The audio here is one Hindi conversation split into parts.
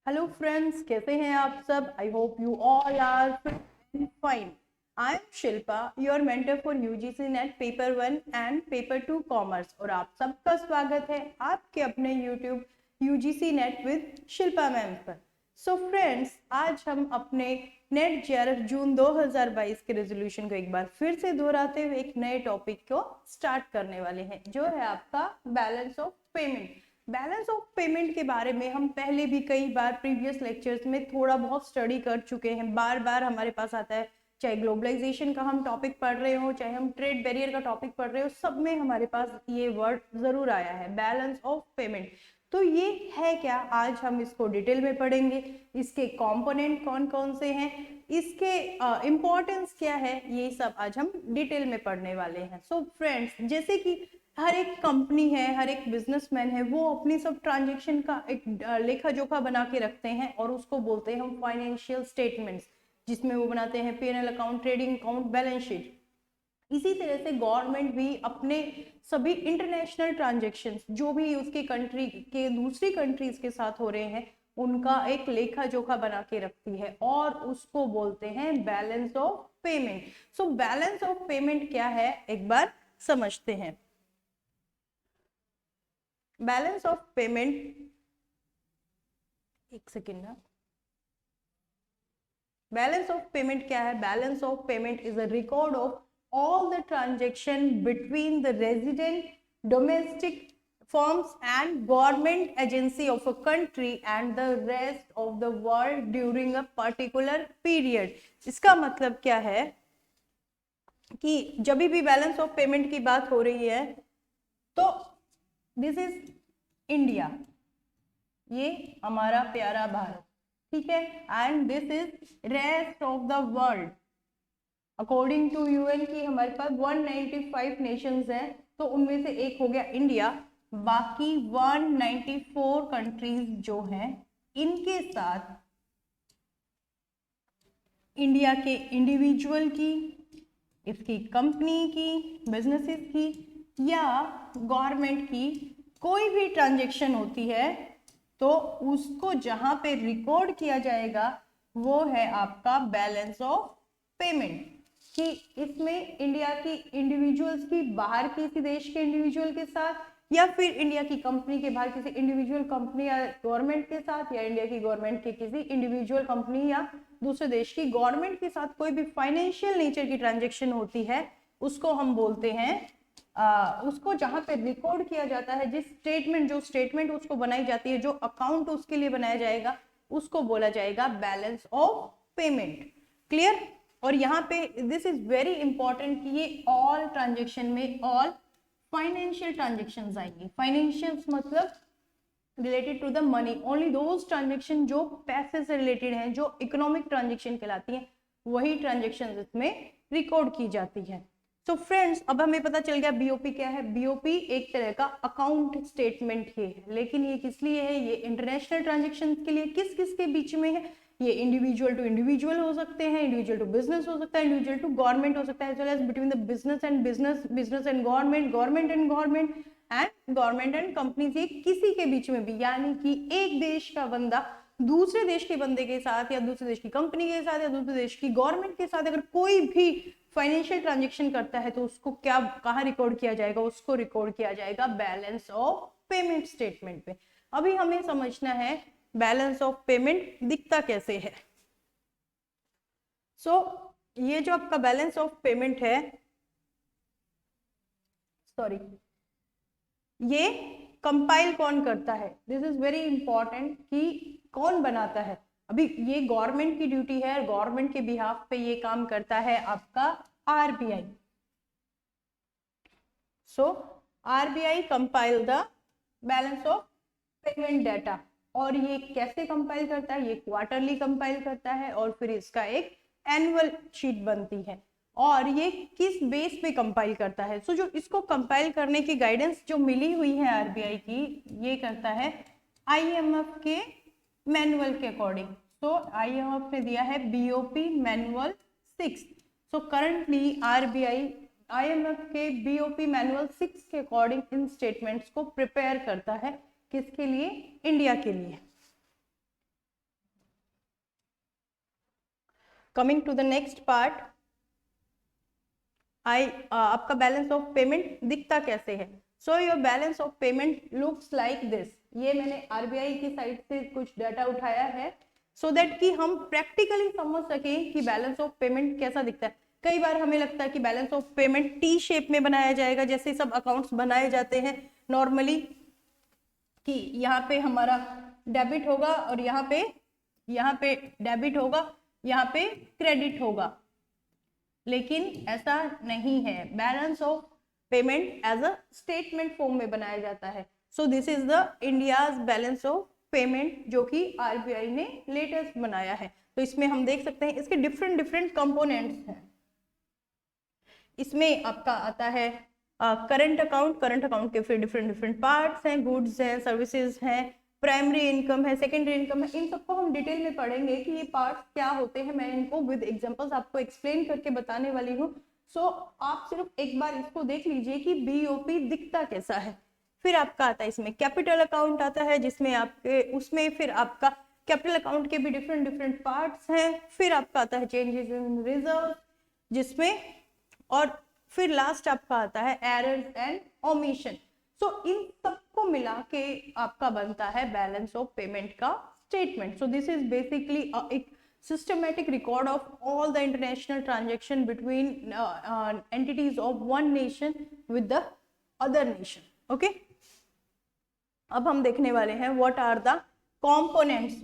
हेलो फ्रेंड्स, कैसे हैं आप सब? I hope you all are fine. I am Shilpa, your mentor for UGC NET paper 1 and paper 2 commerce, और आप सबका स्वागत है आपके अपने YouTube UGC NET with Shilpa ma'am पर। सो फ्रेंड्स, आज हम अपने नेट जेआरएफ जून 2022 के रेजोल्यूशन को एक बार फिर से दोहराते हुए एक नए टॉपिक को स्टार्ट करने वाले हैं, जो है आपका balance of payment. Balance of payment के बारे में हम पहले भी कई बार प्रीवियस लेक्चर्स में थोड़ा बहुत स्टडी कर चुके हैं। बार बार हमारे पास आता है, चाहे ग्लोबलाइजेशन का हम टॉपिक पढ़ रहे हो, चाहे हम ट्रेड बैरियर का टॉपिक पढ़ रहे हो, सब में हमारे पास ये वर्ड जरूर आया है, बैलेंस ऑफ पेमेंट। तो ये है क्या, आज हम इसको डिटेल में पढ़ेंगे। इसके कंपोनेंट कौन कौन से हैं, इसके इम्पोर्टेंस क्या है, ये सब आज हम डिटेल में पढ़ने वाले हैं। सो फ्रेंड्स, जैसे कि हर एक कंपनी है, हर एक बिजनेसमैन है, वो अपनी सब ट्रांजेक्शन का एक लेखा जोखा बना के रखते हैं और उसको बोलते हैं हम फाइनेंशियल स्टेटमेंट्स, जिसमें वो बनाते हैं PNL account, trading account, balance sheet. इसी तरह से गवर्नमेंट भी अपने सभी इंटरनेशनल ट्रांजेक्शन्स जो भी उसके कंट्री के दूसरी कंट्रीज के साथ हो रहे हैं, उनका एक लेखा जोखा बना के रखती है और उसको बोलते हैं balance of payment. So balance of payment क्या है, एक बार समझते हैं। बैलेंस ऑफ पेमेंट, एक सेकेंड ना। बैलेंस ऑफ पेमेंट क्या है? Balance of payment is a record of all the transaction between the resident, domestic firms and government agency of a country and the rest of the world during a particular period। इसका मतलब क्या है कि जब भी बैलेंस ऑफ पेमेंट की बात हो रही है तो दिस इज इंडिया, ये हमारा प्यारा भारत, ठीक है, and this is rest of the world. According to UN की हमारे पास 195 नेशंस हैं, तो उनमें से एक हो गया इंडिया। बाकी 194 कंट्रीज जो हैं, इनके साथ इंडिया के इंडिविजुअल की, इसकी कंपनी की, बिजनेसेस की या गवर्नमेंट की कोई भी ट्रांजेक्शन होती है, तो उसको जहां पे रिकॉर्ड किया जाएगा वो है आपका बैलेंस ऑफ पेमेंट। कि इसमें इंडिया की इंडिविजुअल्स की बाहर किसी देश के इंडिविजुअल के साथ, या फिर इंडिया की कंपनी के बाहर किसी इंडिविजुअल कंपनी या गवर्नमेंट के साथ, या इंडिया की गवर्नमेंट के किसी इंडिविजुअल कंपनी या दूसरे देश की गवर्नमेंट के साथ कोई भी फाइनेंशियल नेचर की ट्रांजेक्शन होती है, उसको हम बोलते हैं उसको जहां पे रिकॉर्ड किया जाता है, जिस स्टेटमेंट, जो स्टेटमेंट उसको बनाई जाती है, जो अकाउंट उसके लिए बनाया जाएगा, उसको बोला जाएगा बैलेंस ऑफ पेमेंट। क्लियर? और यहाँ पे दिस इज वेरी इंपॉर्टेंट कि ये ऑल ट्रांजेक्शन में ऑल फाइनेंशियल ट्रांजेक्शन्स आएंगी। फाइनेंशियल मतलब related to the money, only those transaction जो पैसे से रिलेटेड हैं, जो इकोनॉमिक ट्रांजेक्शन कहलाती हैं, वही ट्रांजेक्शन इसमें रिकॉर्ड की जाती है। तो फ्रेंड्स, अब हमें पता चल गया बीओपी क्या है। बीओपी एक तरह का अकाउंट स्टेटमेंट ही है, लेकिन ये किस लिए है? ये इंटरनेशनल ट्रांजेक्शन के लिए। किस किस के बीच में है? ये इंडिविजुअल टू इंडिविजुअल हो सकते हैं, इंडिविजुअल टू बिजनेस हो सकता है, इंडिविजुअल टू गवर्नमेंट हो सकता है, as well as between the business and business, business and government, government and government and government and companies. ये किसी के बीच में भी, यानी कि एक देश का बंदा दूसरे देश के बंदे के साथ, या दूसरे देश की कंपनी के साथ, या दूसरे देश की गवर्नमेंट के साथ अगर कोई भी फाइनेंशियल ट्रांजेक्शन करता है, तो उसको क्या, कहाँ रिकॉर्ड किया जाएगा? उसको रिकॉर्ड किया जाएगा बैलेंस ऑफ पेमेंट स्टेटमेंट पे। अभी हमें समझना है बैलेंस ऑफ पेमेंट दिखता कैसे है। सो ये जो आपका बैलेंस ऑफ पेमेंट है, सॉरी, ये कंपाइल कौन करता है? दिस इज वेरी इंपॉर्टेंट कि कौन बनाता है। अभी ये गवर्नमेंट की ड्यूटी है, गवर्नमेंट के बिहाफ पे ये काम करता है आपका RBI. So RBI compile the balance of payment data. और ये कैसे कंपाइल करता है? ये क्वार्टरली कंपाइल करता है और फिर इसका एक एनुअल शीट बनती है। और ये किस बेस पे कंपाइल करता है? सो जो इसको कंपाइल करने की गाइडेंस जो मिली हुई है आरबीआई की, ये करता है आईएमएफ के मैनुअल के अकॉर्डिंग। सो आईएमएफ ने दिया है BOP manual 6। So currently RBI IMF के बीओपी मैनुअल 6 के अकॉर्डिंग इन स्टेटमेंट्स को प्रिपेयर करता है। किसके लिए? इंडिया के लिए। Coming to the next part, आपका बैलेंस ऑफ पेमेंट दिखता कैसे है? So your balance of payment looks like this. ये मैंने आरबीआई की साइड से कुछ डाटा उठाया है सो दैट कि हम प्रैक्टिकली समझ सकें कि बैलेंस ऑफ पेमेंट कैसा दिखता है। कई बार हमें लगता है कि balance of payment T shape में बनाया जाएगा, जैसे सब अकाउंट्स बनाए जाते हैं नॉर्मली, कि यहाँ पे हमारा डेबिट होगा और यहाँ पे डेबिट होगा, यहाँ पे क्रेडिट होगा, लेकिन ऐसा नहीं है। Balance of payment as a statement form में बनाया जाता है। So this is the India's balance of payment, जो कि आरबीआई ने लेटेस्ट बनाया है। तो इसमें हम देख सकते हैं इसके डिफरेंट डिफरेंट कंपोनेंट्स हैं। इसमें आपका आता है करंट अकाउंट, करंट अकाउंट के फिर डिफरेंट डिफरेंट पार्ट्स हैं, गुड्स हैं, सर्विसेज हैं, प्राइमरी इनकम है, सेकेंडरी इनकम है। इन सबको हम डिटेल में पढ़ेंगे कि ये पार्ट्स क्या होते हैं। मैं इनको विद एग्जांपल्स आपको एक्सप्लेन करके बताने वाली हूँ। सो आप सिर्फ एक बार इसको देख लीजिए कि बीओपी दिखता कैसा है। फिर आपका आता है इसमें कैपिटल अकाउंट आता है, जिसमें आपके उसमें फिर आपका कैपिटल अकाउंट के भी डिफरेंट डिफरेंट पार्ट्स हैं। फिर आपका आता है चेंजेस इन रिजर्व, जिसमें, और फिर लास्ट आपका आता है एरर्स एंड ओमिशन। सो इन सबको मिला के आपका बनता है बैलेंस ऑफ पेमेंट का statement. So this is basically एक systematic record of all the international transaction between entities of one nation with the other nation. Okay, अब हम देखने वाले हैं what are the components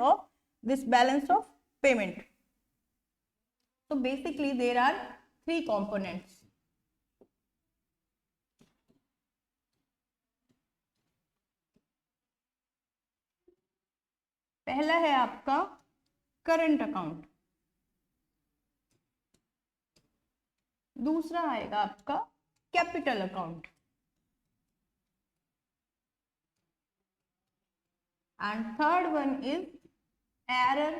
of this balance of payment. So basically there are three components. पहला है आपका करंट अकाउंट, दूसरा आएगा आपका capital account, and third one is error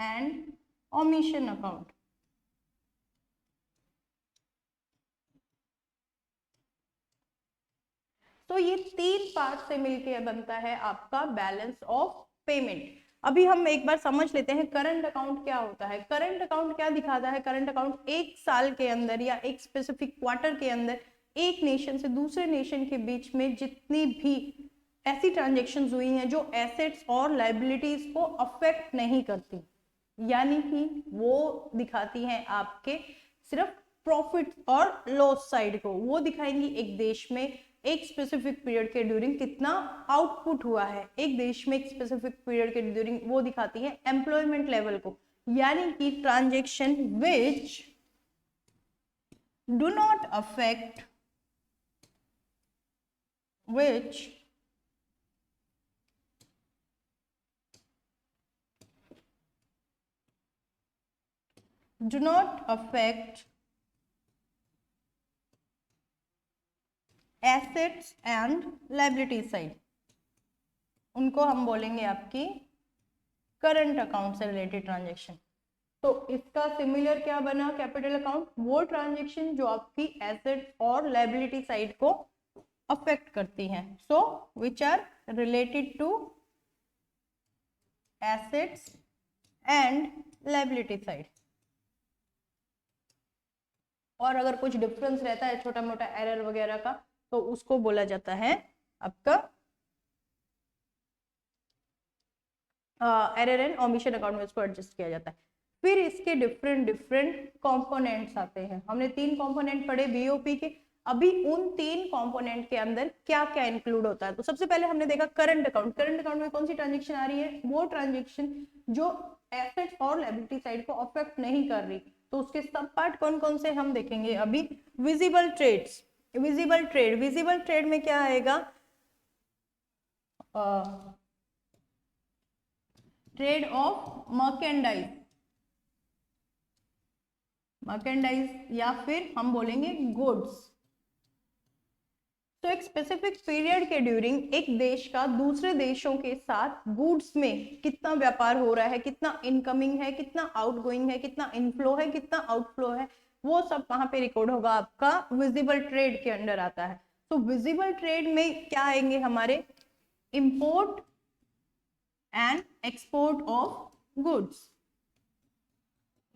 and omission account. तो ये तीन पार्ट से मिलके बनता है आपका बैलेंस ऑफ पेमेंट। अभी हम एक बार समझ लेते हैं करंट अकाउंट क्या होता है। करंट अकाउंट क्या दिखाता है? करंट अकाउंट एक साल के अंदर या एक स्पेसिफिक क्वार्टर के अंदर एक नेशन से दूसरे नेशन के बीच में जितनी भी ऐसी ट्रांजेक्शन्स हुई हैं जो एसेट्स और लायबिलिटीज को अफेक्ट नहीं करती, यानी कि वो दिखाती हैं आपके सिर्फ प्रॉफिट और लॉस साइड को। वो दिखाएंगी एक देश में एक स्पेसिफिक पीरियड के ड्यूरिंग कितना आउटपुट हुआ है, एक देश में एक स्पेसिफिक पीरियड के ड्यूरिंग वो दिखाती है एम्प्लॉयमेंट लेवल को। यानी कि transaction which do not affect assets and liability side, उनको हम बोलेंगे आपकी करंट अकाउंट से रिलेटेड ट्रांजेक्शन। तो इसका सिमिलर क्या बना कैपिटल अकाउंट? वो ट्रांजेक्शन जो आपकी एसेट्स और लायबिलिटी साइड को अफेक्ट करती हैं। So which are related to assets and liability side. और अगर कुछ डिफरेंस रहता है छोटा मोटा एरर वगैरह का, तो उसको बोला जाता है आपका एरर एंड ओमिशन अकाउंट में इसको एडजस्ट किया जाता है। फिर इसके डिफरेंट डिफरेंट कंपोनेंट्स आते हैं। हमने तीन कंपोनेंट पढ़े बीओपी के। अभी उन तीन कंपोनेंट के अंदर क्या क्या इंक्लूड होता है, तो सबसे पहले हमने देखा करंट अकाउंट। करंट अकाउंट में कौन सी ट्रांजेक्शन आ रही है? वो ट्रांजेक्शन जो एसेट्स और लायबिलिटी साइड को अफेक्ट नहीं कर रही। तो उसके सब पार्ट कौन कौन से हम देखेंगे अभी। विजिबल ट्रेड्स, विजिबल ट्रेड में क्या आएगा? ट्रेड ऑफ मर्केंडाइज या फिर हम बोलेंगे गुड्स। तो एक स्पेसिफिक पीरियड के ड्यूरिंग एक देश का दूसरे देशों के साथ गुड्स में कितना व्यापार हो रहा है, कितना इनकमिंग है, कितना आउटगोइंग है, कितना इनफ्लो है, कितना आउटफ्लो है, वो सब वहां पे रिकॉर्ड होगा, आपका विजिबल ट्रेड के अंडर आता है। तो विजिबल ट्रेड में क्या आएंगे हमारे? Import and export of goods,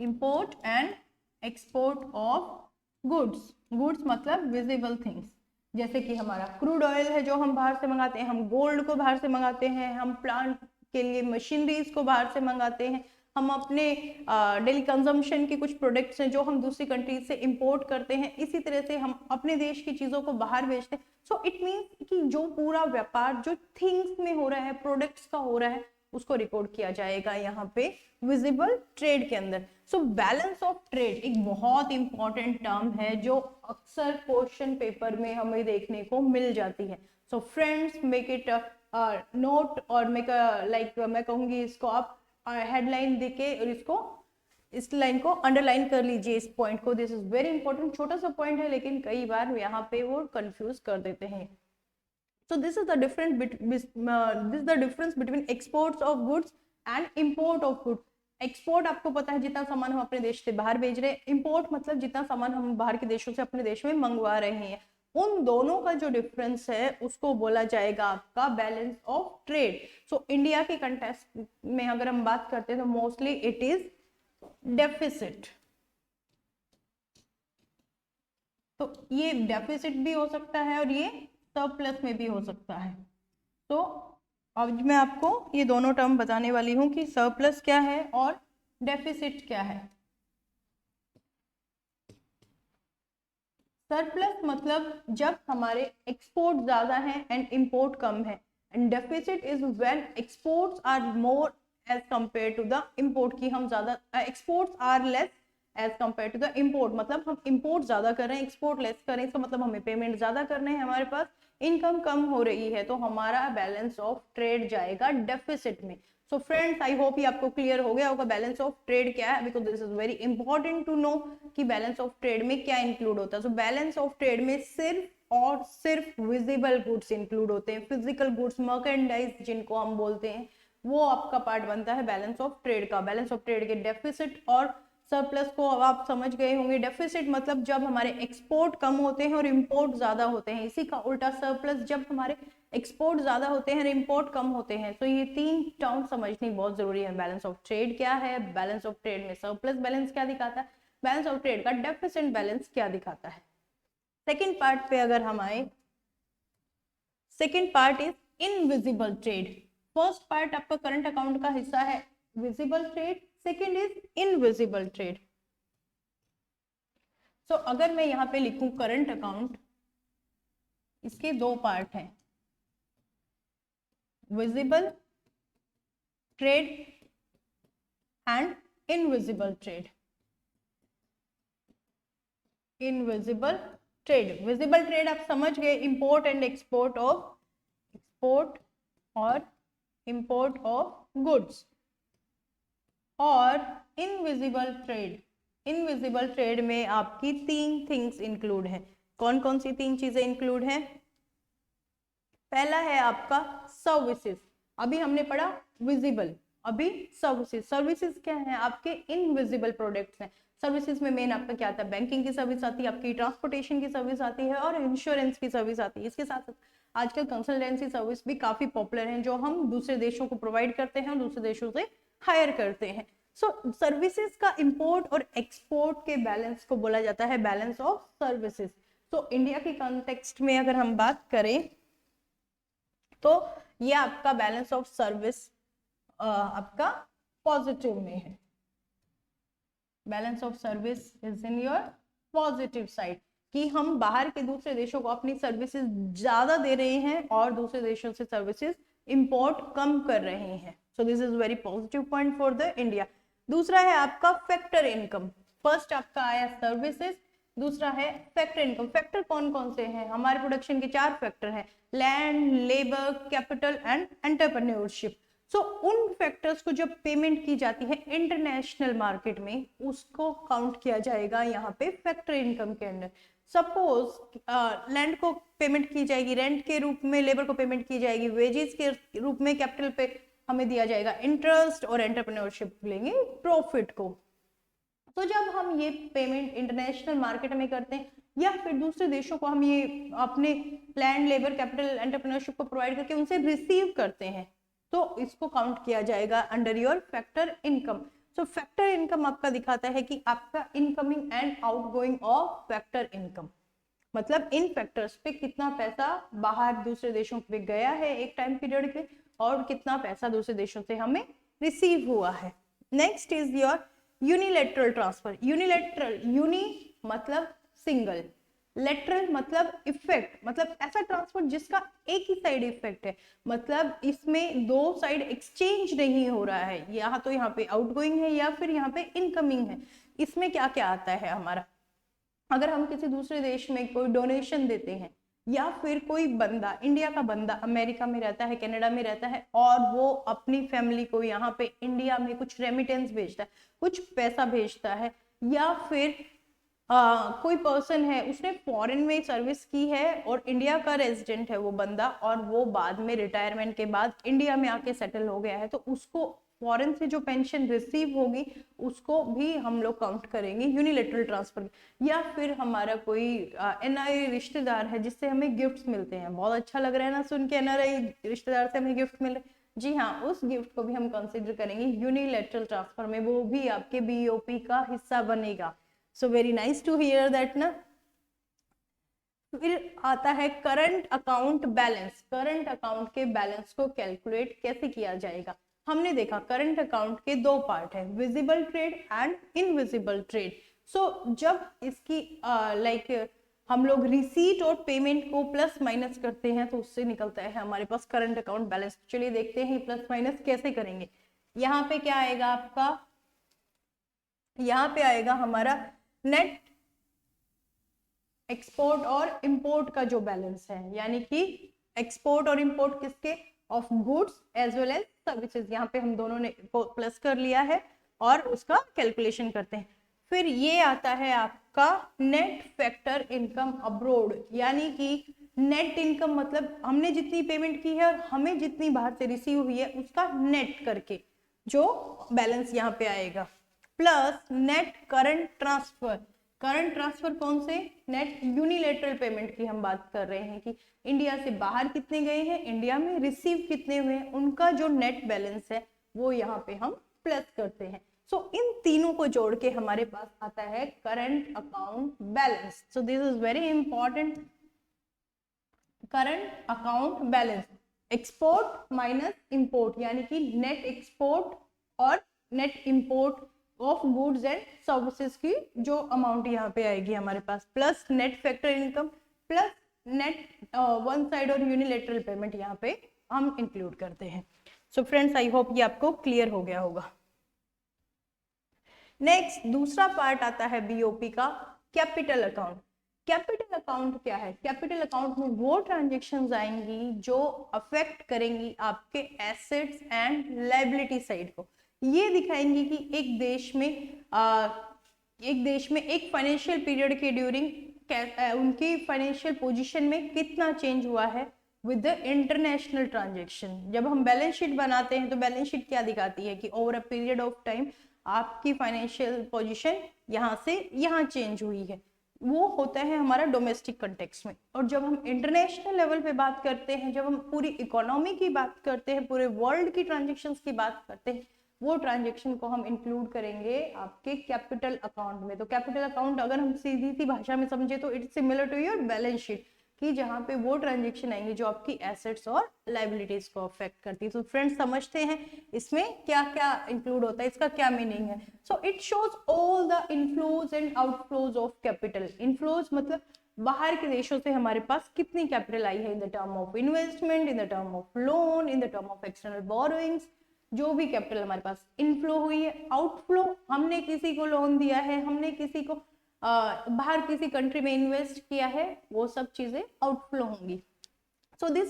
import and export of goods. Goods मतलब विजिबल थिंग्स, जैसे कि हमारा क्रूड ऑयल है जो हम बाहर से मंगाते हैं, हम गोल्ड को बाहर से मंगाते हैं, हम प्लांट के लिए मशीनरीज को बाहर से मंगाते हैं, हम अपने डेली कंजम्पशन के कुछ प्रोडक्ट्स हैं जो हम दूसरी कंट्रीज से इंपोर्ट करते हैं, इसी तरह से हम अपने देश की चीज़ों को बाहर बेचते हैं। सो इट मीन्स कि जो पूरा व्यापार जो थिंग्स में हो रहा है, प्रोडक्ट्स का हो रहा है, उसको रिकॉर्ड किया जाएगा यहाँ पे विजिबल ट्रेड के अंदर। सो बैलेंस ऑफ ट्रेड एक बहुत इंपॉर्टेंट टर्म है जो अक्सर क्वेश्चन पेपर में हमें देखने को मिल जाती है। So friends, make it note और मेक लाइक मैं कहूँगी इसको आप हेडलाइन देके और इसको इस लाइन को अंडरलाइन कर लीजिए, इस पॉइंट को। दिस इज वेरी इंपॉर्टेंट, छोटा सा पॉइंट है लेकिन कई बार यहाँ पे वो कंफ्यूज कर देते हैं। So this is the difference between exports of goods and import of goods. Export आपको पता है जितना सामान हम अपने देश से बाहर भेज रहे हैं, इंपोर्ट मतलब जितना सामान हम बाहर के देशों से अपने देश में मंगवा रहे हैं। उन दोनों का जो डिफरेंस है उसको बोला जाएगा आपका balance of trade. So India के कंटेक्स्ट में अगर हम बात करते हैं तो मोस्टली इट इज डेफिसिट। तो ये डेफिसिट भी हो सकता है और ये सरप्लस में भी हो सकता है। तो अब मैं आपको ये दोनों टर्म बताने वाली हूँ कि सरप्लस क्या है और डेफिसिट क्या है। सरप्लस मतलब जब हमारे एक्सपोर्ट ज्यादा है एंड इंपोर्ट कम है, and deficit is when exports are more as compare to the import, की हम ज्यादा exports are less as compare to the import, मतलब हम इंपोर्ट ज्यादा कर रहे हैं, एक्सपोर्ट लेस कर रहे हैं, इसका मतलब हमें पेमेंट ज्यादा करने हैं, हमारे पास इनकम कम हो रही है, तो हमारा बैलेंस ऑफ ट्रेड जाएगा डेफिसिट में। सो फ्रेंड्स, आई होप ये आपको क्लियर हो गया होगा बैलेंस ऑफ ट्रेड क्या है, because this is very important to know कि बैलेंस ऑफ ट्रेड में क्या इंक्लूड होता है। सो बैलेंस ऑफ ट्रेड में सिर्फ और सिर्फ विजिबल गुड्स इंक्लूड होते हैं, फिजिकल गुड्स, मर्केंडाइज जिनको हम बोलते हैं, वो आपका पार्ट बनता है बैलेंस ऑफ ट्रेड का। बैलेंस ऑफ ट्रेड के डेफिसिट और सरप्लस को अब आप समझ गए होंगे। डेफिसिट मतलब जब हमारे एक्सपोर्ट कम होते हैं और इंपोर्ट ज्यादा होते हैं, इसी का उल्टा सरप्लस जब हमारे एक्सपोर्ट ज्यादा होते हैं और इंपोर्ट कम होते हैं। तो ये तीन टर्म समझनी बहुत जरूरी है। बैलेंस ऑफ ट्रेड क्या है, बैलेंस ऑफ ट्रेड में सरप्लस बैलेंस क्या दिखाता है, बैलेंस ऑफ ट्रेड का डेफिसिट बैलेंस क्या दिखाता है। सेकेंड पार्ट पे अगर हम आए, second part is invisible trade. First part आपका करंट अकाउंट का हिस्सा है visible trade, second is invisible trade. So अगर मैं यहाँ पे लिखूं करंट अकाउंट, इसके दो पार्ट हैं, visible trade and invisible trade. Invisible trade, visible trade आप समझ गए, import and export of, export और इंपोर्ट ऑफ गुड्स। और इनविजिबल ट्रेड, इनविजिबल ट्रेड में आपकी तीन थिंग्स इंक्लूड है। कौन कौन सी तीन चीजें इंक्लूड है? पहला है आपका सर्विसेज, अभी हमने पढ़ा विजिबल, अभी सर्विसेज। सर्विसेज क्या है? आपके इनविजिबल प्रोडक्ट्स हैं। सर्विसेज में मेन आपका क्या आता है? बैंकिंग की सर्विस आती है, आपकी ट्रांसपोर्टेशन की सर्विस आती है और इंश्योरेंस की सर्विस आती है। इसके साथ आजकल कंसल्टेंसी सर्विस भी काफी पॉपुलर है, जो हम दूसरे देशों को प्रोवाइड करते हैं और दूसरे देशों से हायर करते हैं। सो सर्विसेज का इंपोर्ट और एक्सपोर्ट के बैलेंस को बोला जाता है बैलेंस ऑफ सर्विसेज। तो इंडिया के कॉन्टेक्स्ट में अगर हम बात करें तो ये आपका बैलेंस ऑफ सर्विस आपका पॉजिटिव में है। Balance of service is in your positive side, कि हम बाहर के दूसरे देशों को अपनी सर्विसेज ज्यादा दे रहे हैं और दूसरे देशों से सर्विसेज इंपोर्ट कम कर रहे हैं। सो this is very positive point for the India. दूसरा है आपका फैक्टर इनकम। फर्स्ट आपका आया सर्विसेज, दूसरा है फैक्टर इनकम। फैक्टर कौन कौन से हैं? हमारे प्रोडक्शन के 4 फैक्टर हैं, land, labour, capital and entrepreneurship. So उन फैक्टर्स को जब पेमेंट की जाती है इंटरनेशनल मार्केट में, उसको काउंट किया जाएगा यहाँ पे फैक्टर इनकम के अंदर। सपोज लैंड को पेमेंट की जाएगी रेंट के रूप में, लेबर को पेमेंट की जाएगी वेजेस के रूप में, कैपिटल पे हमें दिया जाएगा इंटरेस्ट और एंटरप्रेन्योरशिप लेंगे प्रॉफिट को। तो जब हम ये पेमेंट इंटरनेशनल मार्केट में करते हैं या फिर दूसरे देशों को हम ये अपने लैंड, लेबर, कैपिटल, एंटरप्रेन्योरशिप को प्रोवाइड करके उनसे रिसीव करते हैं, तो इसको काउंट किया जाएगा under your factor income. So factor income आपका दिखाता है कि आपका incoming and outgoing of factor income, मतलब इन फैक्टर्स पे कितना पैसा बाहर दूसरे देशों पे गया है एक टाइम पीरियड के, और कितना पैसा दूसरे देशों से हमें रिसीव हुआ है। Next is your unilateral transfer. Unilateral, uni मतलब सिंगल, लेटरल मतलब इफेक्ट, मतलब ऐसा ट्रांसफर जिसका एक ही साइड इफेक्ट है, मतलब इसमें दो साइड एक्सचेंज नहीं हो रहा है, यहाँ तो यहाँ पे आउटगोइंग है या फिर यहाँ पे इनकमिंग है। इसमें क्या क्या आता है हमारा, अगर हम किसी दूसरे देश में कोई डोनेशन देते हैं, या फिर कोई बंदा, इंडिया का बंदा अमेरिका में रहता है, कनाडा में रहता है, और वो अपनी फैमिली को यहाँ पे इंडिया में कुछ रेमिटेंस भेजता है, कुछ पैसा भेजता है, या फिर कोई पर्सन है उसने फॉरेन में सर्विस की है और इंडिया का रेजिडेंट है वो बंदा, और वो बाद में रिटायरमेंट के बाद इंडिया में आके सेटल हो गया है, तो उसको फॉरेन से जो पेंशन रिसीव होगी उसको भी हम लोग काउंट करेंगे यूनिलेटरल ट्रांसफर। या फिर हमारा कोई एनआरआई रिश्तेदार है जिससे हमें गिफ्ट्स मिलते हैं, बहुत अच्छा लग रहा है ना सुन के, एनआरआई रिश्तेदार से हमें गिफ्ट मिल रहे, जी हाँ, उस गिफ्ट को भी हम कंसिडर करेंगे यूनिलेटरल ट्रांसफर में, वो भी आपके बीओपी का हिस्सा बनेगा। So very nice to hear that ना। फिर आता है current account balance. Current account के बैलेंस को कैलकुलेट कैसे किया जाएगा, हमने देखा करंट अकाउंट के दो पार्ट है, visible trade and invisible trade. So जब इसकी हम लोग रिसीट और पेमेंट को प्लस माइनस करते हैं तो उससे निकलता है हमारे पास करंट अकाउंट बैलेंस। चलिए देखते हैं प्लस माइनस कैसे करेंगे। यहाँ पे क्या आएगा आपका, यहाँ पे आएगा हमारा नेट एक्सपोर्ट और इंपोर्ट का जो बैलेंस है, यानी कि एक्सपोर्ट और इंपोर्ट किसके, of goods as well as services. यहाँ पे हम दोनों ने प्लस कर लिया है और उसका कैलकुलेशन करते हैं। फिर ये आता है आपका नेट फैक्टर इनकम अब्रोड, यानी कि नेट इनकम मतलब हमने जितनी पेमेंट की है और हमें जितनी बाहर से रिसीव हुई है उसका नेट करके जो बैलेंस यहाँ पे आएगा, plus net current transfer. Current transfer कौन से, नेट यूनिलेटरल पेमेंट की हम बात कर रहे हैं कि इंडिया से बाहर कितने गए हैं, इंडिया में रिसीव कितने हुए हैं, उनका जो नेट बैलेंस है वो यहाँ पे हम प्लस करते हैं। सो इन तीनों को जोड़ के हमारे पास आता है current account balance. So this is very important, current account balance, export minus import, यानी कि नेट एक्सपोर्ट और net import of goods and services की जो अमाउंट यहाँ पे आएगी हमारे पास, plus net factor income, plus net one side और यूनिलेटरल पेमेंट यहाँ पे हम इंक्लूड करते हैं। सो फ्रेंड्स, आई होप ये आपको क्लियर हो गया होगा। नेक्स्ट दूसरा पार्ट आता है बीओपी का, कैपिटल अकाउंट। कैपिटल अकाउंट क्या है, कैपिटल अकाउंट में वो ट्रांजेक्शन्स आएंगी जो अफेक्ट करेंगी आपके एसेट्स एंड लायबिलिटी साइड को। ये दिखाएंगे कि एक देश में एक फाइनेंशियल पीरियड के ड्यूरिंग उनकी फाइनेंशियल पोजीशन में कितना चेंज हुआ है विद द इंटरनेशनल ट्रांजेक्शन। जब हम बैलेंस शीट बनाते हैं तो बैलेंस शीट क्या दिखाती है कि over a period of time आपकी फाइनेंशियल पोजीशन यहाँ से यहाँ चेंज हुई है, वो होता है हमारा डोमेस्टिक कंटेक्स्ट में। और जब हम इंटरनेशनल लेवल पे बात करते हैं, जब हम पूरी इकोनॉमी की बात करते हैं, पूरे वर्ल्ड की ट्रांजेक्शन्स की बात करते हैं, वो ट्रांजेक्शन को हम इंक्लूड करेंगे आपके कैपिटल अकाउंट में। तो कैपिटल अकाउंट अगर हम सीधी सी भाषा में समझे तो it's similar to your balance sheet, कि जहाँ पे वो ट्रांजेक्शन आएंगे जो आपकी एसेट्स और लायबिलिटीज को अफेक्ट करती है। तो फ्रेंड्स समझते हैं इसमें क्या क्या इंक्लूड होता है, इसका क्या मीनिंग है। So it shows all the inflows and outflows of capital. Inflows मतलब बाहर के देशों से हमारे पास कितनी कैपिटल आई है in the term of investment, in the term of loan, in the term of external borrowings, जो भी कैपिटल हमारे पास इनफ्लो हुई है। आउटफ्लो, हमने किसी को लोन दिया है, हमने किसी को बाहर किसी कंट्री में इन्वेस्ट किया है, वो सब चीजें आउटफ्लो होंगी। So this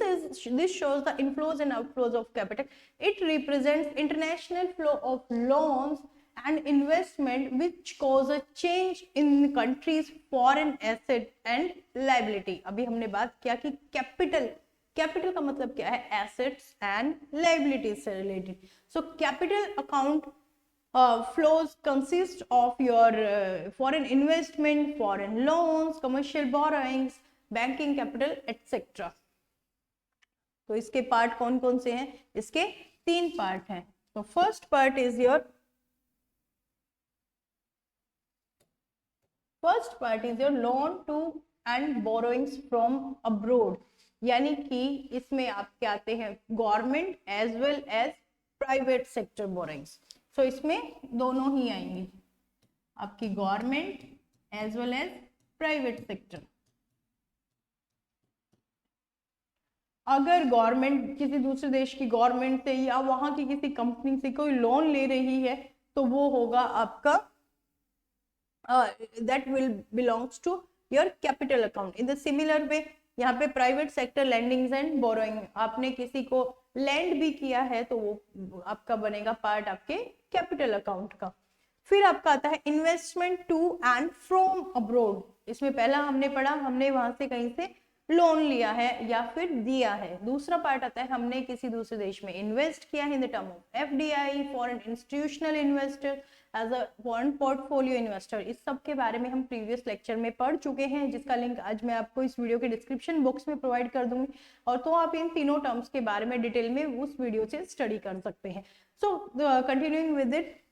shows the inflows and outflows of capital. It represents international flow of loans and investment which cause a change in the country's foreign asset and liability. अभी हमने बात किया कि कैपिटल का मतलब क्या है, एसेट्स एंड लायबिलिटीज से related. So capital account flows consist of your foreign investment, foreign loans, commercial borrowings, banking capital, etc. तो इसके पार्ट कौन कौन से हैं? इसके 3 पार्ट हैं। तो first part is your loan to and borrowings from abroad, यानी कि इसमें आपके आते हैं government as well as private sector borrowings. So इसमें दोनों ही आएंगे, आपकी government as well as private sector. अगर गवर्नमेंट किसी दूसरे देश की गवर्नमेंट से या वहां की किसी कंपनी से कोई लोन ले रही है तो वो होगा आपका that will belongs to your capital account. In the similar way यहाँ पे private sector lendings and borrowing, आपने किसी को लैंड भी किया है तो वो आपका बनेगा पार्ट आपके कैपिटल अकाउंट का। फिर आपका आता है investment to and from abroad. इसमें पहला हमने पढ़ा, हमने वहां से कहीं से लोन लिया है या फिर दिया है। दूसरा पार्ट आता है हमने किसी दूसरे देश में इन्वेस्ट किया है in the term of FDI, foreign institutional investor, as a foreign portfolio investor. इस सब के बारे में हम प्रीवियस लेक्चर में पढ़ चुके हैं, जिसका लिंक आज मैं आपको इस वीडियो के डिस्क्रिप्शन बॉक्स में प्रोवाइड कर दूंगी, और तो आप इन तीनों टर्म्स के बारे में डिटेल में उस वीडियो से स्टडी कर सकते हैं। सो कंटिन्यूइंग विद इट,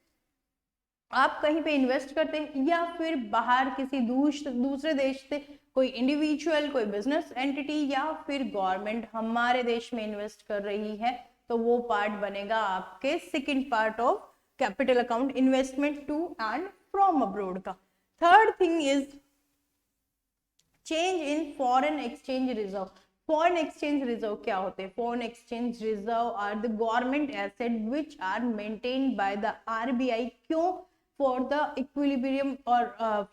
आप कहीं पे इन्वेस्ट करते हैं या फिर बाहर किसी दूसरे देश से कोई इंडिविजुअल, कोई बिजनेस एंटिटी या फिर गवर्नमेंट हमारे देश में इन्वेस्ट कर रही है, तो वो पार्ट बनेगा आपके second part of capital account, investment to and from abroad का। Third thing is change in foreign exchange reserve. Foreign exchange reserve क्या होते हैं? Foreign exchange reserve are the government asset which are maintained by the RBI. क्यों? for the equilibrium or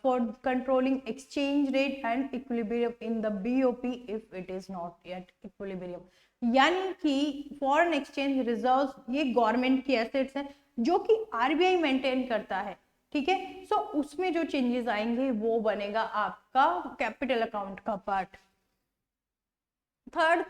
for controlling exchange rate and equilibrium in the BOP if it is not yet equilibrium। यानी कि फॉरेन एक्सचेंज रिजर्व्स ये गवर्नमेंट की एसेट्स हैं जो कि आरबीआई मेंटेन करता है, ठीक है। सो उसमें जो चेंजेस आएंगे वो बनेगा आपका कैपिटल अकाउंट का पार्ट। थर्ड,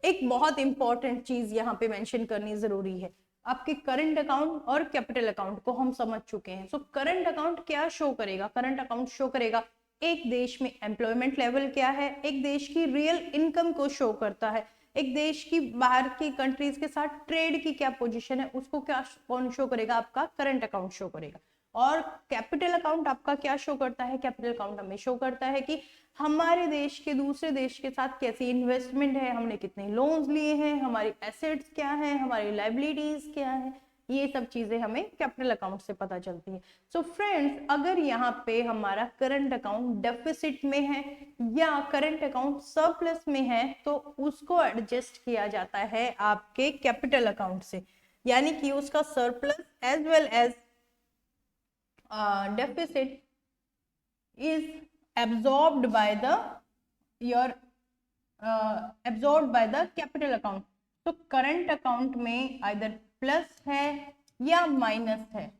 एक बहुत इंपॉर्टेंट चीज यहाँ पे मेंशन करनी जरूरी है, आपके करंट अकाउंट और कैपिटल अकाउंट को हम समझ चुके हैं। सो करंट अकाउंट क्या शो करेगा? करंट अकाउंट शो करेगा एक देश में एम्प्लॉयमेंट लेवल क्या है, एक देश की रियल इनकम को शो करता है, एक देश की बाहर की कंट्रीज के साथ ट्रेड की क्या पोजीशन है उसको क्या कौन शो करेगा? आपका करंट अकाउंट शो करेगा। और कैपिटल अकाउंट आपका क्या शो करता है? कैपिटल अकाउंट हमें शो करता है कि हमारे देश के दूसरे देश के साथ कैसी इन्वेस्टमेंट है, हमने कितने लोन्स लिए हैं, हमारी एसेट्स क्या है, हमारी लाइबिलिटीज क्या है, ये सब चीजें हमें कैपिटल अकाउंट से पता चलती है। सो फ्रेंड्स, अगर यहाँ पे हमारा करंट अकाउंट डेफिसिट में है या करंट अकाउंट सरप्लस में है तो उसको एडजस्ट किया जाता है आपके कैपिटल अकाउंट से, यानी कि उसका surplus as well as deficit is absorbed by the capital account। तो करंट अकाउंट में आइदर प्लस है या माइनस है,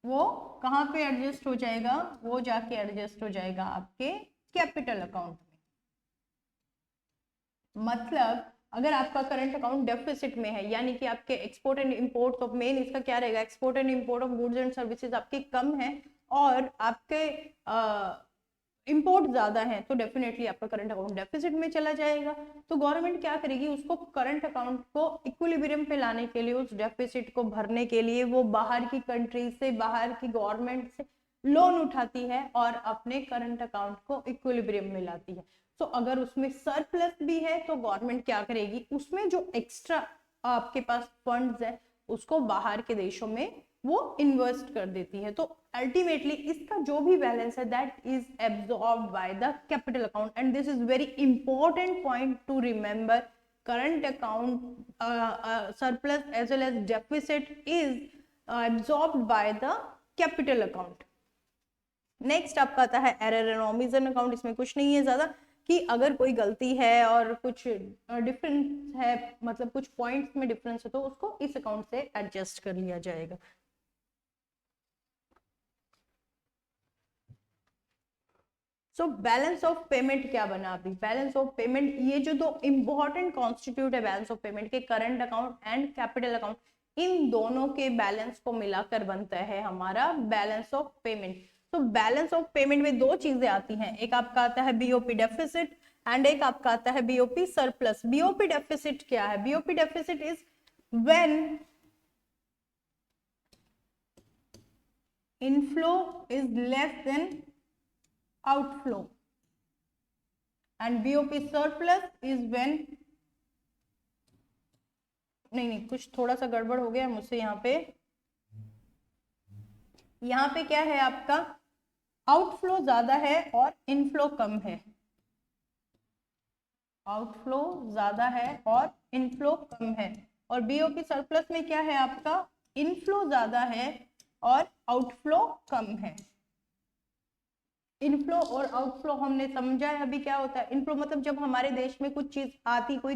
वो कहाँ पे एडजस्ट हो जाएगा? वो जाके एडजस्ट हो जाएगा आपके कैपिटल अकाउंट में। मतलब अगर आपका करंट अकाउंट डेफिसिट में है, यानी कि आपके export and import of, main इसका क्या रहेगा, export and import of goods and services आपके कम है और आपके इंपोर्ट ज्यादा है, तो डेफिनेटली आपका करंट अकाउंट डेफिसिट में चला जाएगा। तो गवर्नमेंट क्या करेगी? उसको करंट अकाउंट को इक्विलिब्रियम पे लाने के लिए, उस डेफिसिट को भरने के लिए वो बाहर की कंट्री से, बाहर की गवर्नमेंट से लोन उठाती है और अपने करंट अकाउंट को इक्विलिब्रियम में लाती है। तो अगर उसमें सरप्लस भी है तो गवर्नमेंट क्या करेगी? उसमें जो एक्स्ट्रा आपके पास फंड्स है उसको बाहर के देशों में वो इन्वेस्ट कर देती है। तो अल्टीमेटली इसका जो भी बैलेंस है that is absorbed by the capital account, and this is very important point to remember. Current account surplus as well as deficit is absorbed by the capital account. Next आपका आता है एरर एंड ओमिशन अकाउंट। इसमें कुछ नहीं है ज्यादा कि अगर कोई गलती है और कुछ डिफरेंस है, मतलब कुछ पॉइंट्स में डिफरेंस है, तो उसको इस अकाउंट से एडजस्ट कर लिया जाएगा। सो बैलेंस ऑफ पेमेंट क्या बना अभी? बैलेंस ऑफ पेमेंट, ये जो दो इंपॉर्टेंट कॉन्स्टिट्यूट है बैलेंस ऑफ पेमेंट के, current account and capital account, इन दोनों के बैलेंस को मिलाकर बनता है हमारा बैलेंस ऑफ पेमेंट। तो बैलेंस ऑफ पेमेंट में दो चीजें आती हैं, एक आपका आता है बीओपी डेफिसिट एंड एक आपका आता है बीओपी सरप्लस। बीओपी डेफिसिट क्या है? BOP deficit is when inflow is less than outflow and BOP surplus is when, नहीं कुछ थोड़ा सा गड़बड़ हो गया मुझसे यहाँ पे क्या है आपका, आउटफ्लो ज्यादा है और इनफ्लो कम है। आउटफ्लो ज्यादा है और इनफ्लो कम है। और बीओपी सरप्लस में क्या है आपका, इनफ्लो ज्यादा है और आउटफ्लो कम है। इनफ्लो और आउटफ्लो हमने समझा है अभी क्या होता है। इनफ्लो मतलब जब हमारे देश में कुछ चीज आती, कोई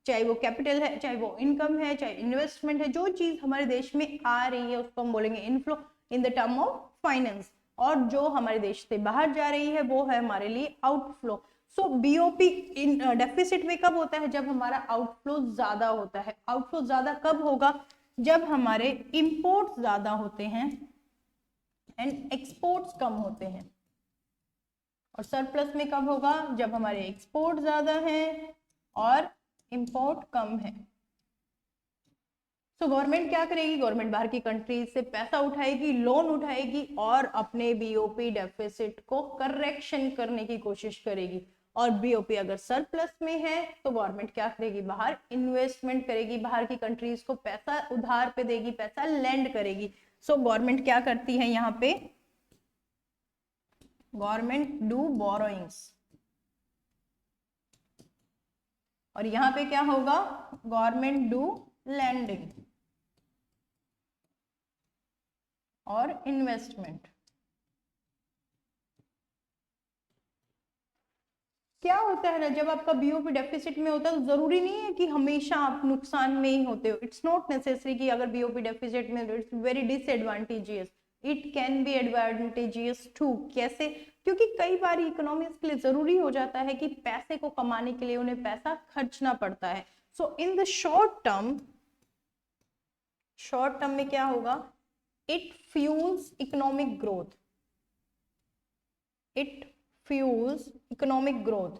चाहे वो कैपिटल है, चाहे वो इनकम है, चाहे इन्वेस्टमेंट है, जो चीज हमारे देश में आ रही है उसको हम बोलेंगे inflow in the term of finance. और जो हमारे देश से बाहर जा रही है वो है हमारे लिए आउटफ्लो। सो बीओपी इन डेफिसिट में कब होता है? जब हमारा आउटफ्लो ज्यादा होता है। आउटफ्लो ज्यादा कब होगा? जब हमारे इंपोर्ट ज्यादा होते हैं एंड एक्सपोर्ट्स कम होते हैं। और सरप्लस में कब होगा? जब हमारे एक्सपोर्ट ज्यादा हैं और इंपोर्ट कम है। तो गवर्नमेंट क्या करेगी? गवर्नमेंट बाहर की कंट्रीज से पैसा उठाएगी, लोन उठाएगी और अपने बीओपी डेफिसिट को करेक्शन करने की कोशिश करेगी। और बीओपी अगर सरप्लस में है तो गवर्नमेंट क्या करेगी? बाहर इन्वेस्टमेंट करेगी, बाहर की कंट्रीज को पैसा उधार पे देगी, पैसा लेंड करेगी। सो गवर्नमेंट क्या करती है यहाँ पे? Government do borrowings. और यहां पे क्या होगा? गवर्नमेंट डू लैंडिंग और इन्वेस्टमेंट। क्या होता है ना, जब आपका बीओपी डेफिसिट में होता है तो जरूरी नहीं है कि हमेशा आप नुकसान में ही होते हो। इट्स नॉट नेसेसरी कि अगर बीओपी डेफिसिट में, it's very disadvantageous, it can be advantageous too. कैसे? क्योंकि कई बार इकोनॉमिक्स के लिए जरूरी हो जाता है कि पैसे को कमाने के लिए उन्हें पैसा खर्चना पड़ता है। सो इन द शॉर्ट टर्म में क्या होगा? It fuels economic growth. It fuels economic growth.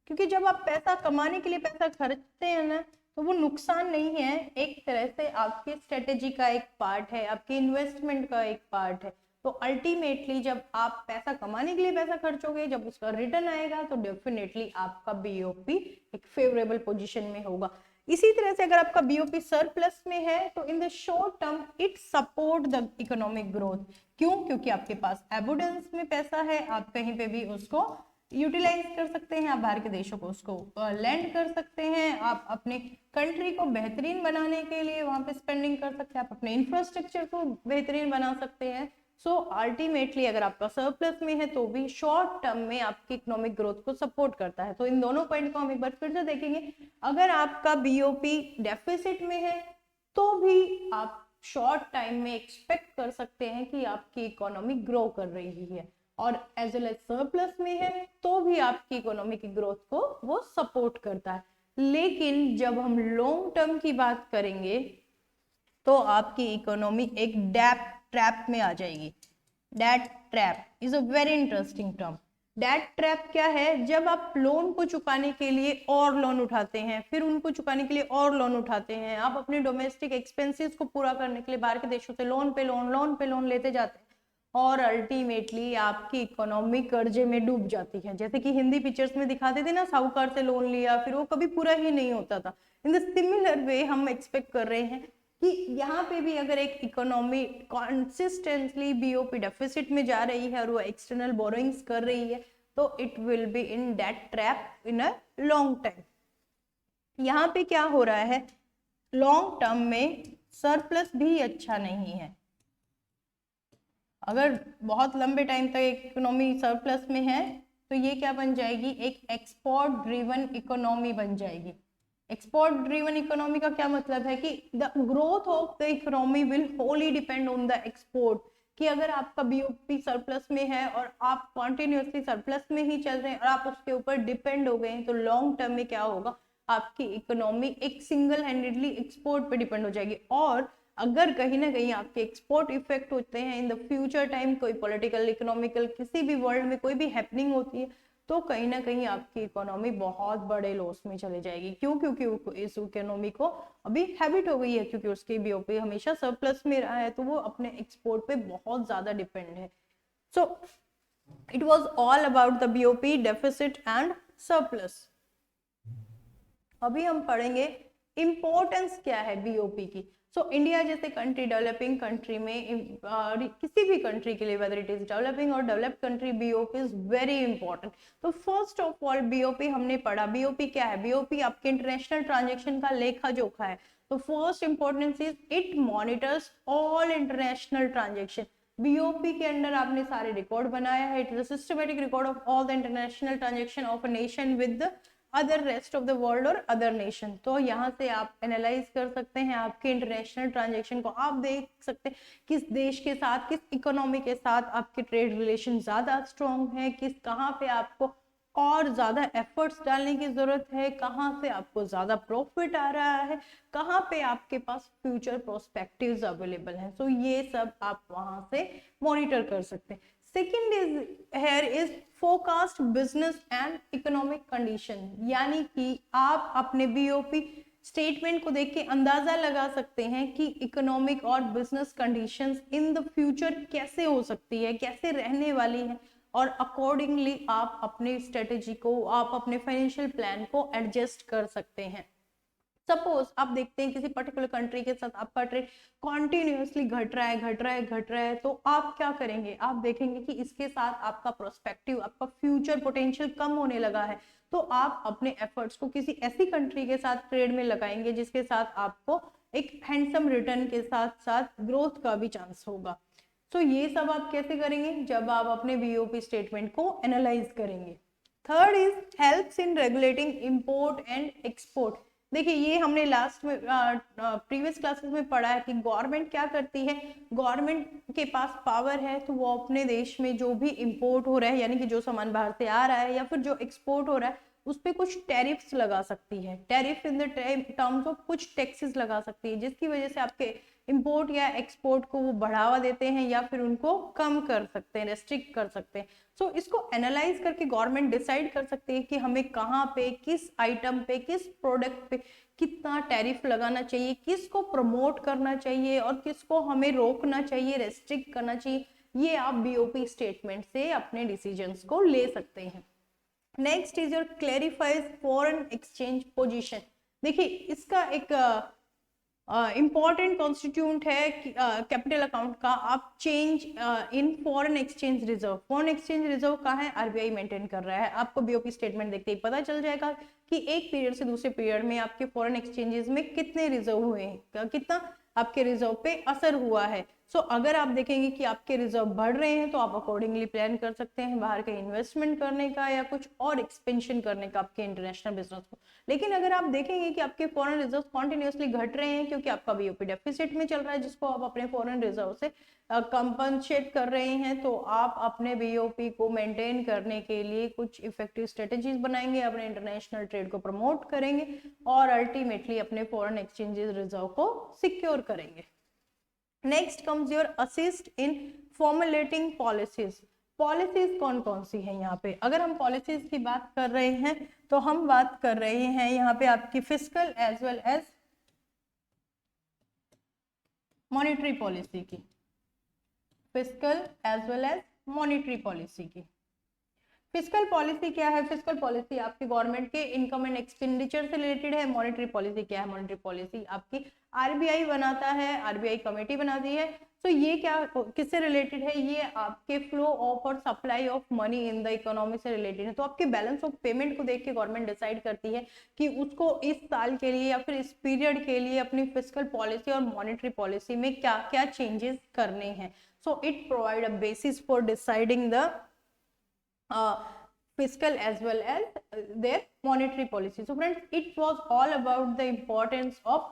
क्योंकि जब आप पैसा कमाने के लिए पैसा खर्चते हैं ना, तो वो नुकसान नहीं है, एक तरह से आपकी स्ट्रेटेजी का एक पार्ट है, आपकी इन्वेस्टमेंट का एक पार्ट है। तो अल्टीमेटली जब आप पैसा कमाने के लिए पैसा खर्चोगे, जब उसका रिटर्न आएगा तो डेफिनेटली आपका बीओपी एक फेवरेबल पोजीशन में होगा। इसी तरह से अगर आपका बीओपी सरप्लस में है तो in the short term it support the economic growth. क्यों? क्योंकि आपके पास एबुडेंस में पैसा है, आप कहीं पे भी उसको यूटिलाइज कर सकते हैं, आप बाहर के देशों को उसको लैंड कर सकते हैं, आप अपने कंट्री को बेहतरीन बनाने के लिए वहां पे स्पेंडिंग कर सकते हैं, आप अपने इंफ्रास्ट्रक्चर को बेहतरीन बना सकते हैं। सो अल्टीमेटली अगर आपका सरप्लस में है तो भी शॉर्ट टर्म में आपकी इकोनॉमिक ग्रोथ को सपोर्ट करता है। तो इन दोनों पॉइंट को हम एक बार फिर से देखेंगे। अगर आपका बीओपी डेफिसिट में है तो भी आप शॉर्ट टाइम में एक्सपेक्ट कर सकते हैं कि आपकी इकोनॉमी ग्रो कर रही है, और एज वेल एज सरप्लस में है तो भी आपकी इकोनॉमी की ग्रोथ को वो सपोर्ट करता है। लेकिन जब हम लॉन्ग टर्म की बात करेंगे तो आपकी इकोनॉमी एक डेट ट्रैप में आ जाएगी। Debt trap is a very interesting term. Debt trap क्या है? जब आप लोन को चुकाने के लिए और लोन उठाते हैं, फिर उनको चुकाने के लिए और लोन उठाते हैं, आप अपने डोमेस्टिक एक्सपेंसेस को पूरा करने के लिए बाहर के देशों से लोन पे लोन लेते जाते हैं, और अल्टीमेटली आपकी इकोनॉमी कर्जे में डूब जाती है। जैसे कि हिंदी पिक्चर्स में दिखाते थे ना, साहूकार से लोन लिया फिर वो कभी पूरा ही नहीं होता था। इन द सिमिलर वे हम एक्सपेक्ट कर रहे हैं कि यहाँ पे भी अगर एक इकोनॉमी कॉन्सिस्टेंटली बीओपी डेफिसिट में जा रही है और वो एक्सटर्नल बोरोइंग्स कर रही है तो it will be in debt trap in a long time. यहाँ पे क्या हो रहा है? लॉन्ग टर्म में सरप्लस भी अच्छा नहीं है। अगर बहुत लंबे टाइम तक इकोनॉमी सरप्लस में है तो ये क्या बन जाएगी? एक एक्सपोर्ट ड्रिवन इकोनॉमी बन जाएगी। एक्सपोर्ट ड्रिवन इकोनॉमी का क्या मतलब है कि the growth of the economy will Holi depend on the export. कि अगर आपका बीओपी सरप्लस में है और आप कॉन्टिन्यूसली सरप्लस में ही चल रहे हैं और आप उसके ऊपर डिपेंड हो गए हैं, तो लॉन्ग टर्म में क्या होगा? आपकी इकोनॉमी एक सिंगल हैंडेडली एक्सपोर्ट पे डिपेंड हो जाएगी। और अगर कहीं ना कहीं आपके एक्सपोर्ट इफेक्ट होते हैं इन द फ्यूचर टाइम, कोई पॉलिटिकल इकोनॉमिकल किसी भी वर्ल्ड में कोई भी हैपनिंग होती है, तो कहीं ना कहीं आपकी इकोनॉमी बहुत बड़े लॉस में चले जाएगी। क्यों? क्योंकि इस इकोनॉमी को अभी हैबिट हो गई है, क्योंकि उसकी बीओपी हमेशा सरप्लस में रहा है, तो वो अपने एक्सपोर्ट पे बहुत ज्यादा डिपेंड है। So it was all about the BOP deficit and surplus. अभी हम पढ़ेंगे इंपॉर्टेंस क्या है बीओपी की। सो इंडिया जैसे कंट्री, डेवलपिंग कंट्री में किसी भी कंट्री के लिए, वेदर इट इज डेवलपिंग और developed country, BOP is very important. तो फर्स्ट ऑफ ऑल बीओपी हमने पढ़ा। बीओपी क्या है? बीओपी आपके इंटरनेशनल ट्रांजेक्शन का लेखा जोखा है। तो first importance is it monitors all international transaction. BOP के अंडर आपने सारे रिकॉर्ड बनाया है। It is a systematic record of all the international transaction of a nation with other rest of the world और अदर नेशन। तो यहाँ से आप एनालाइज कर सकते हैं आपके इंटरनेशनल ट्रांजेक्शन को। आप देख सकते हैं किस देश के साथ, किस इकोनॉमी के साथ आपके ट्रेड रिलेशन ज्यादा स्ट्रॉन्ग है, किस कहाँ पे आपको और ज्यादा एफर्ट्स डालने की जरूरत है, कहाँ से आपको ज्यादा प्रॉफिट आ रहा है, कहाँ पे आपके पास फ्यूचर प्रोस्पेक्टिव्स अवेलेबल हैं। सो ये सब आप वहां से मॉनिटर कर सकते हैं। Second is here is forecast business and economic condition, यानी कि आप अपने बीओपी स्टेटमेंट को देख के अंदाजा लगा सकते हैं कि इकोनॉमिक और business conditions in the future कैसे हो सकती है, कैसे रहने वाली है, और अकॉर्डिंगली आप अपनी स्ट्रेटेजी को, आप अपने फाइनेंशियल प्लान को एडजस्ट कर सकते हैं। सपोज आप देखते हैं किसी पर्टिकुलर कंट्री के साथ आपका ट्रेड कॉन्टिन्यूसली घट रहा है, तो आप क्या करेंगे? आप देखेंगे कि इसके साथ आपका प्रोस्पेक्टिव, आपका फ्यूचर पोटेंशियल कम होने लगा है, तो आप अपने एफर्ट्स को किसी ऐसी कंट्री के साथ ट्रेड में लगाएंगे जिसके साथ आपको एक हैंडसम रिटर्न के साथ साथ ग्रोथ का भी चांस होगा। तो ये सब आप कैसे करेंगे? जब आप अपने बीओपी स्टेटमेंट को एनालाइज करेंगे। Third is helps in regulating import and export. देखिए ये हमने लास्ट में प्रीवियस क्लासेस में पढ़ा है कि गवर्नमेंट क्या करती है। गवर्नमेंट के पास पावर है, तो वो अपने देश में जो भी इंपोर्ट हो रहा है, यानी कि जो सामान बाहर से आ रहा है या फिर जो एक्सपोर्ट हो रहा है, उस पर कुछ टैरिफ्स लगा सकती है। Tariff in the terms of कुछ टैक्सेस लगा सकती है, जिसकी वजह से आपके इंपोर्ट या एक्सपोर्ट को वो बढ़ावा देते हैं या फिर उनको कम कर सकते हैं, रेस्ट्रिक्ट कर सकते हैं। सो इसको एनालाइज करके गवर्नमेंट डिसाइड कर सकती है कि हमें कहाँ पे, किस आइटम पे, किस प्रोडक्ट पे कितना टैरिफ लगाना चाहिए, किसको प्रमोट करना चाहिए और किसको हमें रोकना चाहिए, रेस्ट्रिक्ट करना चाहिए। ये आप बीओपी स्टेटमेंट से अपने डिसीजंस को ले सकते हैं। Next is your clarifies foreign exchange position. देखिए इसका एक इंपॉर्टेंट कॉन्स्टिट्यूंट है कैपिटल अकाउंट का। आप change in foreign exchange reserve, foreign exchange reserve का है आरबीआई मेंटेन कर रहा है। आपको बीओपी स्टेटमेंट देखते ही पता चल जाएगा कि एक पीरियड से दूसरे पीरियड में आपके फॉरेन एक्सचेंजेस में कितने रिजर्व हुए हैं, कितना आपके रिजर्व पे असर हुआ है। सो अगर आप देखेंगे कि आपके रिजर्व बढ़ रहे हैं, तो आप अकॉर्डिंगली प्लान कर सकते हैं बाहर का इन्वेस्टमेंट करने का या कुछ और एक्सपेंशन करने का आपके इंटरनेशनल बिजनेस को। लेकिन अगर आप देखेंगे कि आपके फॉरेन रिजर्व कॉन्टिन्यूसली घट रहे हैं क्योंकि आपका बीओपी डेफिसिट में चल रहा है, जिसको आप अपने फॉरेन रिजर्व से कंपनसेट कर रहे हैं, तो आप अपने बीओपी को मेंटेन करने के लिए कुछ इफेक्टिव स्ट्रेटेजीज बनाएंगे, अपने इंटरनेशनल ट्रेड को प्रमोट करेंगे और अल्टीमेटली अपने फॉरेन एक्सचेंजेस रिजर्व को सिक्योर करेंगे। Next comes your assist in formulating policies. Policies कौन कौन सी है यहाँ पे? अगर हम पॉलिसीज की बात कर रहे हैं तो हम बात कर रहे हैं यहाँ पे आपकी fiscal as well as monetary policy की, fiscal as well as monetary policy की। फिस्कल पॉलिसी क्या है? फिस्कल पॉलिसी आपकी गवर्नमेंट के इनकम एंड एक्सपेंडिचर से रिलेटेड है। मॉनेटरी पॉलिसी क्या है? मॉनेटरी पॉलिसी आपकी आरबीआई बनाता है, आरबीआई कमेटी बनाती है। तो ये क्या किससे रिलेटेड है? ये आपके फ्लो ऑफ और supply of money in the economy से रिलेटेड है। तो आपके बैलेंस ऑफ पेमेंट को देख के गवर्नमेंट डिसाइड करती है कि उसको इस साल के लिए या फिर इस पीरियड के लिए अपनी फिस्कल पॉलिसी और मॉनेटरी पॉलिसी में क्या क्या चेंजेस करने हैं। So it provide a basis for deciding the fiscal as well as their monetary policy. So friends, it was all about the importance of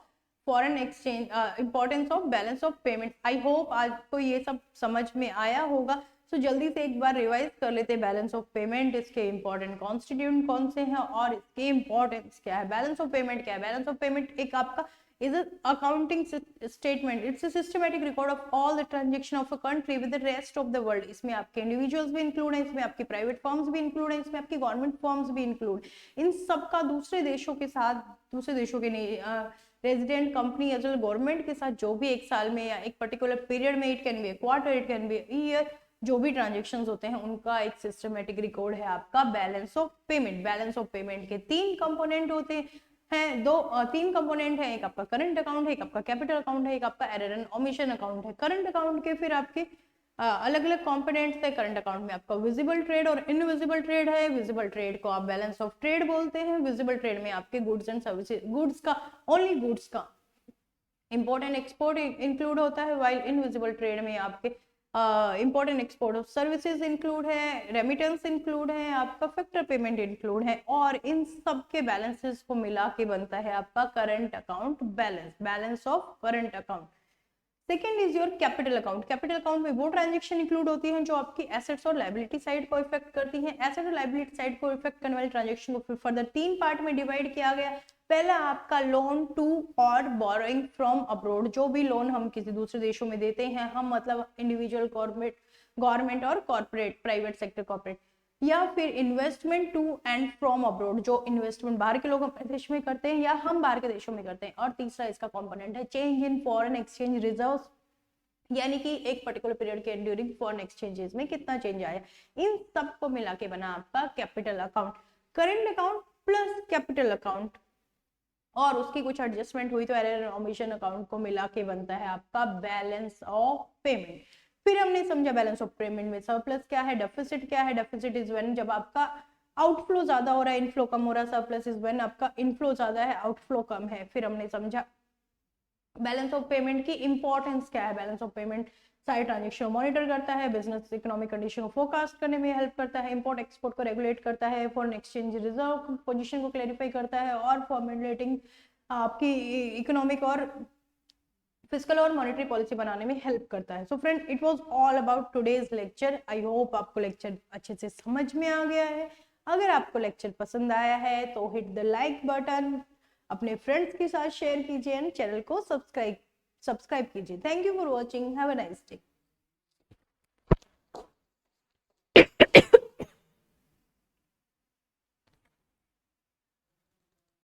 foreign exchange, importance of balance of payments. I hope आपको ये सब समझ में आया होगा। तो जल्दी से एक बार रिवाइज कर लेते हैं बैलेंस ऑफ पेमेंट, इसके इंपॉर्टेंट कॉन्स्टिट्यूएंट कौन से हैं और इसके इंपॉर्टेंस क्या है। बैलेंस ऑफ पेमेंट क्या है? बैलेंस ऑफ पेमेंट एक आपका is an accounting statement. It's a systematic record of all the transaction of a country with the rest of the world. इसमें आपके इंडिविजुअल्स भी इंक्लूड हैं, इसमें आपकी प्राइवेट फर्म्स भी इंक्लूड हैं, इसमें आपकी गवर्नमेंट फर्म्स भी इंक्लूड, इन सबका दूसरे देशों के साथ, दूसरे देशों के नहीं, resident company as well government के साथ जो भी एक साल में या एक पर्टिकुलर पीरियड में, it can be quarter, it can be year, जो भी ट्रांजेक्शन्स होते हैं उनका एक सिस्टमेटिक रिकॉर्ड है आपका balance of payment. Balance of payment के तीन कंपोनेंट होते हैं, तीन कंपोनेंट है, एक आपका करंट अकाउंट है, एक आपका कैपिटल अकाउंट है, एक आपका एरर एंड ओमिशन अकाउंट है। करंट अकाउंट के फिर आपके अलग अलग कंपोनेंट्स है। करंट अकाउंट में आपका विजिबल ट्रेड और इनविजिबल ट्रेड है। विजिबल ट्रेड को आप बैलेंस ऑफ ट्रेड बोलते हैं। विजिबल ट्रेड में आपके गुड्स एंड सर्विसेज, गुड्स का ओनली गुड्स का इंपोर्ट एंड एक्सपोर्ट इंक्लूड होता है, वाइल इनविजिबल ट्रेड में आपके import and export of services include है, रेमिटेंस इंक्लूड है, आपका फैक्टर पेमेंट इंक्लूड है, और इन सब के बैलेंसेस को मिला के बनता है आपका current account balance, balance of current account. Second is your capital account. Capital account में वो ट्रांजेक्शन इंक्लूड होती हैं जो आपकी एसेट्स और लायबिलिटी साइड को इफेक्ट करती हैं। एसेट और लायबिलिटी साइड को इफेक्ट करने वाली ट्रांजेक्शन को फिर फर्दर तीन पार्ट में डिवाइड किया गया। पहला आपका लोन टू और बोरोइंग फ्रॉम अब्रोड, जो भी लोन हम किसी दूसरे देशों में देते हैं, हम मतलब इंडिविजुअल, गवर्नमेंट और कॉर्पोरेट, प्राइवेट सेक्टर कॉर्पोरेट, या फिर investment to and from abroad, जो इन्वेस्टमेंट बाहर के लोग अपने देश में करते हैं या हम बाहर के देशों में करते हैं। और तीसरा इसका कंपोनेंट है change in foreign exchange reserves, यानी कि एक पर्टिकुलर पीरियड के ड्यूरिंग फॉरेन एक्सचेंजेस में कितना चेंज आया। इन सब को मिला के बना आपका capital account. Current account plus capital account और उसकी कुछ एडजस्टमेंट हुई तो एरर एंड ओमिशन अकाउंट को मिला के बनता है आपका बैलेंस ऑफ पेमेंट। फिर हमने समझा बैलेंस ऑफ पेमेंट में सरप्लस क्या है, डेफिसिट क्या है। डेफिसिट इज व्हेन जब आपका आउटफ्लो ज्यादा हो रहा है, इनफ्लो कम हो रहा है। सरप्लस इज व्हेन आपका इनफ्लो ज्यादा है, आउटफ्लो कम है। फिर हमने समझा बैलेंस ऑफ पेमेंट की इंपॉर्टेंस क्या है। बैलेंस ऑफ पेमेंट सारे ट्रांजेक्शन मॉनिटर करता है, बिजनेस इकोनॉमिक कंडीशन को फोरकास्ट करने में हेल्प करता है, इंपोर्ट एक्सपोर्ट को रेगुलेट करता है, फॉरेन एक्सचेंज रिजर्व पोजीशन को क्लैरिफाई करता है, और फॉर्मुलेटिंग आपकी इकोनॉमिक और फिजिकल और मॉनेटरी पॉलिसी बनाने में हेल्प करता है। So friend, it was all about today's lecture. I hope आपको लेक्चर अच्छे से समझ में आ गया है। अगर आपको लेक्चर पसंद आया है तो हिट द लाइक बटन, अपने फ्रेंड्स के साथ शेयर कीजिए एंड चैनल को सब्सक्राइब कीजिए। Thank you for watching, have a nice day.